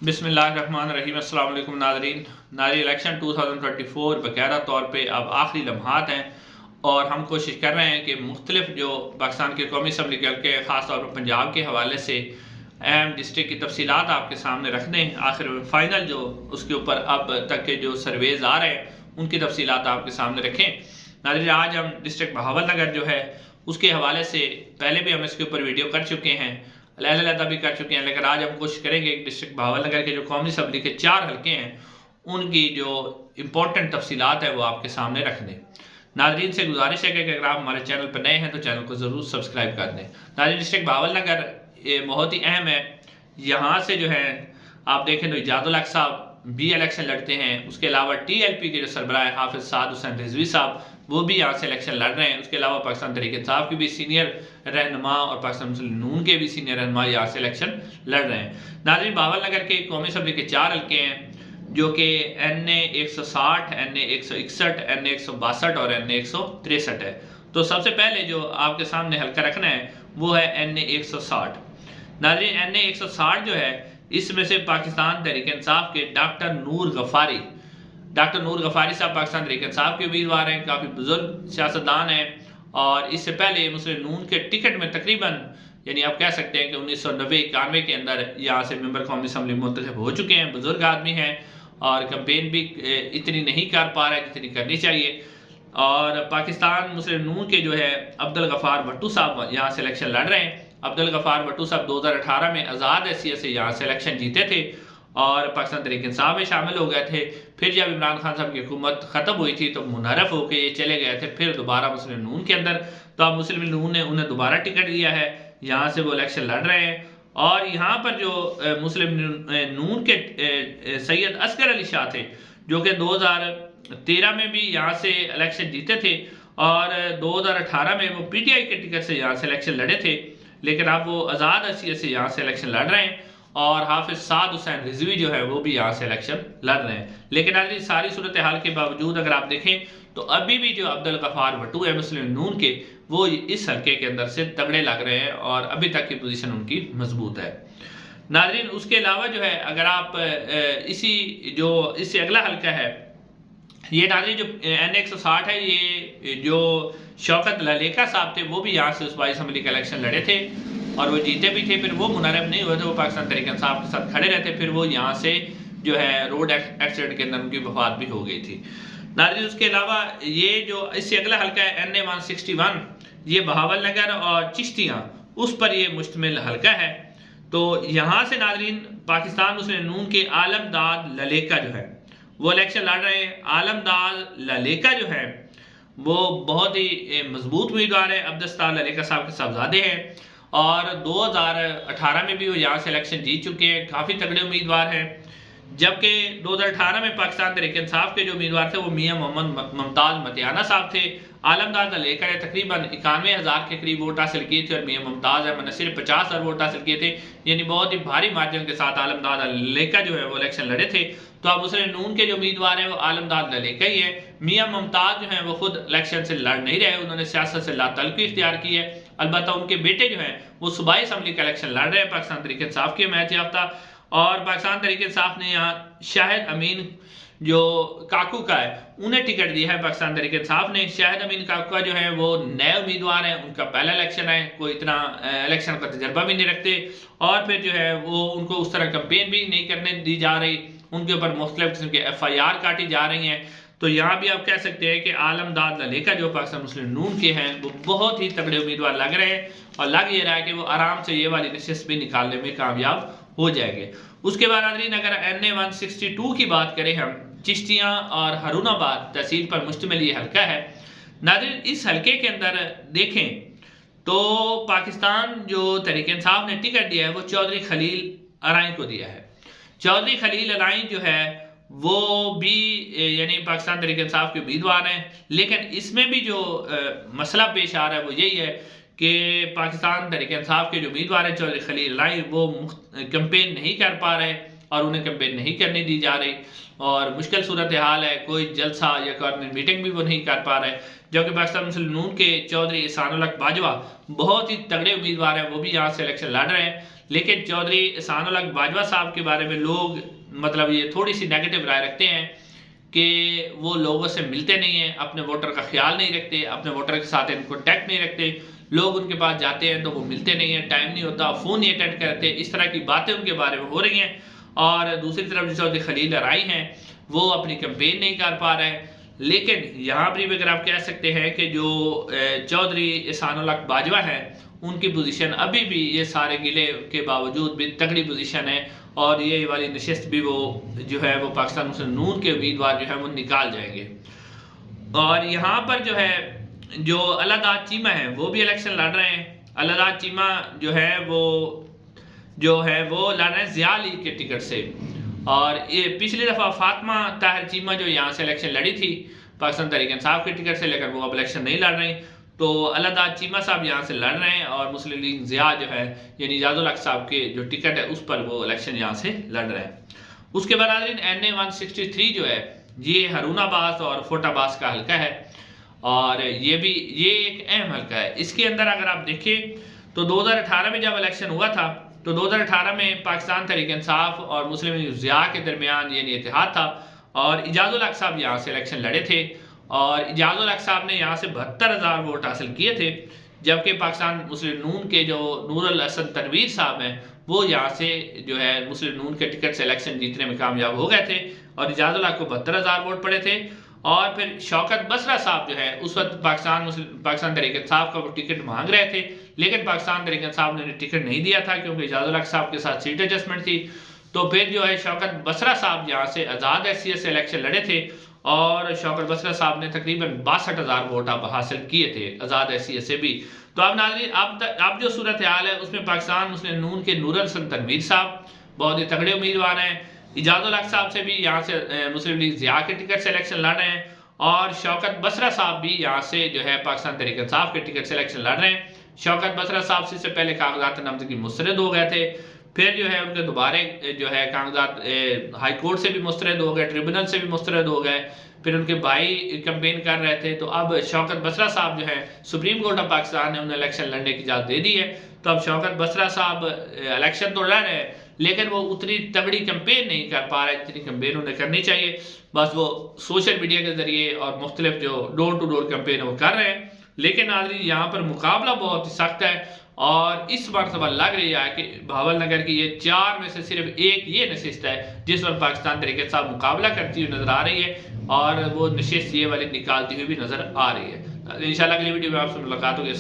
बिस्मिल्लाहिर्रहमानिर्रहीम। अस्सलाम वालेकुम नाज़रीन। नाज़रीन, इलेक्शन 2024 बाकायदा तौर पे अब आखिरी लम्हात हैं और हम कोशिश कर रहे हैं कि मुख्तलिफ जो पाकिस्तान के कौमी असम्बली के हल्के ख़ास तौर पर पंजाब के हवाले से अहम डिस्ट्रिक्ट की तफसीलात आपके सामने रख दें। आखिर में फ़ाइनल जो उसके ऊपर अब तक के जो सर्वेज आ रहे हैं उनकी तफसीलात आपके सामने रखें। नाज़रीन, आज हम डिस्ट्रिक्ट बहावलनगर जो है उसके हवाले से पहले भी हम इसके ऊपर वीडियो कर चुके हैं, अलग-अलग भी कर चुके हैं, लेकिन आज हम कोशिश करेंगे कि डिस्ट्रिक्ट बहावलनगर के जो कौमी असम्बली के 4 हल्के हैं उनकी जो इम्पोर्टेंट तफसीलात है वो आपके सामने रख दें। नाज़रीन से गुजारिश है कि अगर आप हमारे चैनल पर नए हैं तो चैनल को ज़रूर सब्सक्राइब कर दें। नाज़रीन, डिस्ट्रिक्ट बहावलनगर ये बहुत ही अहम है। यहाँ से जो है आप देखें तो इजाज़ुल हक साहब भी इलेक्शन लड़ते हैं। उसके अलावा TLP के जो सरबराह हैं हाफिज़ साद हुसैन रिजवी साहब वो भी यहाँ से इलेक्शन लड़ रहे हैं। उसके अलावा पाकिस्तान तहरीक इंसाफ के भी सीनियर रहनुमा और पाकिस्तान मुस्लिम नून के भी सीनियर रहनुमा यहाँ से इलेक्शन लड़ रहे हैं। नाज़रीन, बहावलनगर के कौमी असम्बली के 4 हल्के हैं जो कि NA 160, NA 161, NA 162 और NA 163 है। तो सबसे पहले जो आपके सामने हल्का रखना है वो है NA 160। नाज़रीन, NA 160 जो है इसमें से पाकिस्तान तहरीक इंसाफ के डॉक्टर नूर गफ़ारी साहब पाकिस्तान तहरीक इंसाफ के उम्मीदवार हैं। काफ़ी बुजुर्ग सियासतदान हैं और इससे पहले मुस्लिम नून के टिकट में तकरीबन यानी आप कह सकते हैं कि 1990-91 के अंदर यहाँ से मेंबर कौमी असम्बली मुंतखब हो चुके हैं। बुजुर्ग आदमी हैं और कैंपेन भी इतनी नहीं कर पा रहे जितनी करनी चाहिए। और पाकिस्तान मुस्लिम नून के जो है अब्दुल गफ़ार भट्टू साहब यहाँ से इलेक्शन लड़ रहे हैं। अब्दुल गफ़ार भट्टू साहब 2018 में आज़ाद हैसियत से यहाँ से इलेक्शन जीते थे और पाकिस्तान तहरीक इंसाफ में शामिल हो गए थे। फिर जब इमरान खान साहब की हुकूमत ख़त्म हुई थी तो मुनहरफ होकर ये चले गए थे फिर दोबारा मुस्लिम नून के अंदर। तो अब मुस्लिम नून ने उन्हें दोबारा टिकट दिया है, यहाँ से वो इलेक्शन लड़ रहे हैं। और यहाँ पर जो मुस्लिम नून के सैयद असगर अली शाह थे जो कि 2013 में भी यहाँ से इलेक्शन जीते थे और 2018 में वो PTI के टिकट से यहाँ से इलेक्शन लड़े थे, लेकिन अब वो आज़ाद हैसियत से यहाँ से इलेक्शन लड़ रहे हैं। और हाफिज़ साद हुसैन रिजवी जो है वो भी यहाँ से इलेक्शन लड़ रहे हैं। लेकिन आज सारी सूरत हाल के बावजूद अगर आप देखें तो अभी भी जो अब्दुल गफ़ार भट्टू है मुस्लिम नून के वो इस हल्के के अंदर से तगड़े लग रहे हैं और अभी तक की पोजीशन उनकी मजबूत है। नाज़रीन, उसके अलावा जो है अगर आप इससे अगला हल्का है ये नाज़रीन जो NA 160 है, ये जो शौकत ललेका साहब थे वो भी यहाँ से सूबाई असम्बली का इलेक्शन लड़े थे और वो जीते भी थे। फिर वो मुनहरफ नहीं हुए थे, वो पाकिस्तान तहरीक इंसाफ के साथ खड़े रहते। फिर वो यहाँ से जो है रोड एक्सीडेंट के अंदर उनकी वफात भी हो गई थी। नाज़रीन, उसके अलावा ये जो इससे अगला हल्का है NA 161, ये बहावलनगर और चिश्तियाँ उस पर ये मुश्तमिल हल्का है। तो यहाँ से नाज़रीन पाकिस्तान मुस्लिम नून के आलमदाद ललेका जो है वो इलेक्शन लड़ रहे हैं। आलमदाद ललेका जो है वो बहुत ही मजबूत उम्मीदवार है। अब्दुस्तार ललेका साहब के साहबजादे हैं और 2018 में भी वो यहाँ से इलेक्शन जीत चुके हैं, काफ़ी तगड़े उम्मीदवार हैं। जबकि 2018 में पाकिस्तान तहरीक इंसाफ के जो उम्मीदवार थे वो मियाँ मोहम्मद मुमताज़ मतियाना साहब थे। आलमदाद ललेका ने तकरीबन 91,000 के करीब वोट हासिल किए थे और मियाँ मुमताज़ अहमद ने सिर्फ 50,000 वोट हासिल किए थे, यानी बहुत ही भारी मार्जिन के साथ आलमदाद ललेका जो है वो इलेक्शन लड़े थे। तो अब मुस्लिम नून के जो उम्मीदवार हैं वो आलमदाद ललेका ही है। मियाँ मुमताज़ जो हैं वो खुद इलेक्शन से लड़ नहीं रहे, उन्होंने सियासत से लातल्लुकी इख्तियार की है। अलबत्ता उनके बेटे जो हैं वो सूबाई असम्बली का इलेक्शन लड़ रहे हैं पाकिस्तान तहरीक इंसाफ के मैच याफ्ता। और पाकिस्तान तहरीक इंसाफ ने यहाँ शाहिद अमीन जो काकू का है उन्हें टिकट दिया है। पाकिस्तान तहरीक इंसाफ ने शाहिद अमीन काकू का जो है वो नए उम्मीदवार हैं, उनका पहला इलेक्शन है, कोई इतना इलेक्शन का तजर्बा भी नहीं रखते और फिर जो है वो उनको उस तरह कैंपेन भी नहीं करने दी जा रही, उनके ऊपर मुख्तलिफ किस्म के FIR काटी जा रही हैं। तो यहाँ भी आप कह सकते हैं कि आलमदाद ललेका जो पाकिस्तान मुस्लिम नून के हैं वो बहुत ही तगड़े उम्मीदवार लग रहे हैं और लग ये रहा है कि वो आराम से ये वाली नशिस्त भी निकालने में कामयाब हो जाएंगे। उसके बाद नाज़रीन अगर NA 162 की बात करें हम, चिश्तियाँ और हारूनाबाद तहसील पर मुश्तमिल ये हल्का है। नाज़रीन, इस हल्के के अंदर देखें तो पाकिस्तान जो तहरीक इंसाफ ने टिकट दिया है वो चौधरी खलील अराई को दिया है। चौधरी खलील अराई जो है वो भी यानी पाकिस्तान तहरीक इंसाफ के उम्मीदवार हैं, लेकिन इसमें भी जो मसला पेश आ रहा है वो यही है कि पाकिस्तान तहरीक इंसाफ के जो उम्मीदवार हैं चौधरी खलील अराई वो कैंपेन नहीं कर पा रहे और उन्हें कैंपेन नहीं करने दी जा रही और मुश्किल सूरत हाल है, कोई जलसा या कॉर्नर मीटिंग भी वो नहीं कर पा रहे। जबकि पाकिस्तान मुस्लिम नून के चौधरी एहसानुल हक बाजवा बहुत ही तगड़े उम्मीदवार हैं, वो भी यहाँ से इलेक्शन लड़ रहे हैं, लेकिन चौधरी एहसान उल हक बाजवा साहब के बारे में लोग मतलब ये थोड़ी सी नेगेटिव राय रखते हैं कि वो लोगों से मिलते नहीं हैं, अपने वोटर का ख्याल नहीं रखते, अपने वोटर के साथ इन कॉन्टैक्ट नहीं रखते, लोग उनके पास जाते हैं तो वो मिलते नहीं हैं, टाइम नहीं होता, फ़ोन नहीं अटेंड करते, इस तरह की बातें उनके बारे में हो रही हैं। और दूसरी तरफ जो चौधरी खलील लराई हैं वो अपनी कैंपेन नहीं कर पा रहे हैं। लेकिन यहाँ पर भी अगर आप कह सकते हैं कि जो चौधरी एहसान उल हक बाजवा है उनकी पोजीशन अभी भी ये सारे गिले के बावजूद भी तगड़ी पोजीशन है, और ये वाली नशिस्त भी वो जो है वो पाकिस्तान मुस्लिम नून के उम्मीदवार जो है वो निकाल जाएंगे। और यहाँ पर जो है जो अल्लाहदाद चीमा है वो भी इलेक्शन लड़ रहे हैं। अल्लाहदाद चीमा जो है वो लड़ रहे हैं ज़िया लीग के टिकट से, और ये पिछली दफ़ा फातिमा ताहिर चीमा जो यहाँ से इलेक्शन लड़ी थी पाकिस्तान तहरीक इंसाफ के टिकट से, लेकिन वो अब इलेक्शन नहीं लड़ रही। तो अल्लाहदाद चीमा साहब यहाँ से लड़ रहे हैं और मुस्लिम लीग ज़िया जो है यानी इजाज़ुल हक साहब के जो टिकट है उस पर वो इलेक्शन यहाँ से लड़ रहे हैं। उसके बाद NA 163 जो है ये हरूनाबाद और फोटाबाद का हल्का है, और ये एक अहम हल्का है। इसके अंदर अगर आप देखें तो 2018 में जब इलेक्शन हुआ था तो 2018 में पाकिस्तान तहरीक इंसाफ और मुस्लिम लीग ज़िया के दरमियान यानी इत्तेहाद था, और इजाज़ुल हक साहब यहाँ से इलेक्शन लड़े थे, और इजाज़ुल हक साहब ने यहाँ से 72,000 वोट हासिल किए थे, जबकि पाकिस्तान मुस्लिम नून के जो नूरुल हसन तनवीर साहब हैं वो यहाँ से जो है मुस्लिम नून के टिकट से इलेक्शन जीतने में कामयाब हो गए थे, और इजाज़ुल हक को 72,000 वोट पड़े थे। और फिर शौकत बसरा साहब जो है उस वक्त पाकिस्तान तहरीक इंसाफ का वो टिकट मांग रहे थे, लेकिन पाकिस्तान तहरीक इंसाफ ने टिकट नहीं दिया था क्योंकि इजाज़ुल हक साहब के साथ सीट एडजस्टमेंट थी। तो फिर जो है शौकत बसरा साहब यहाँ से आज़ाद हैसियत से इलेक्शन लड़े थे, और शौकत बसरा साहब ने तकरीबन 62,000 वोट अब हासिल किए थे आज़ाद हैसियत से भी। तो अब नाज़रीन अब जो सूरत हाल है उसमें पाकिस्तान मुस्लिम नून के नूरुल हसन तनवीर साहब बहुत ही तगड़े उम्मीदवार हैं, इजाज़ुल हक साहब से भी यहाँ से मुस्लिम लीग ज़िया के टिकट से इलेक्शन लड़ रहे हैं, और शौकत बसरा साहब भी यहाँ से जो है पाकिस्तान तहरीक इंसाफ के टिकट से इलेक्शन लड़ रहे हैं। शौकत बसरा साहब से पहले कागजात नामजदगी मुस्तरद हो गए थे, फिर जो है उनके दोबारे जो है कागजात हाई कोर्ट से भी मुस्तरद हो गए, ट्रिब्यूनल से भी मुस्तरद हो गए, फिर उनके भाई कैंपेन कर रहे थे। तो अब शौकत बसरा साहब जो है सुप्रीम कोर्ट ऑफ पाकिस्तान ने उन्हें इलेक्शन लड़ने की इजाज़त दे दी है। तो अब शौकत बसरा साहब इलेक्शन तो लड़ रहे हैं लेकिन वो उतनी तगड़ी कैंपेन नहीं कर पा रहे जितनी कैंपेन उन्हें करनी चाहिए। बस वो सोशल मीडिया के जरिए और मुख्तलिफ जो डोर टू डोर कैंपेन वो कर रहे हैं, लेकिन नाज़रीन यहाँ पर मुकाबला बहुत ही सख्त है, और इस मरतबा लग रही है कि भावल नगर की ये 4 में से सिर्फ एक ये नशिस्त है जिस पर पाकिस्तान तहरीक इंसाफ मुकाबला करती हुई नजर आ रही है, और वो नशिस्त ये वाली निकालती हुई भी नजर आ रही है। इंशाल्लाह अगली वीडियो में आपसे मुलाकात होगी।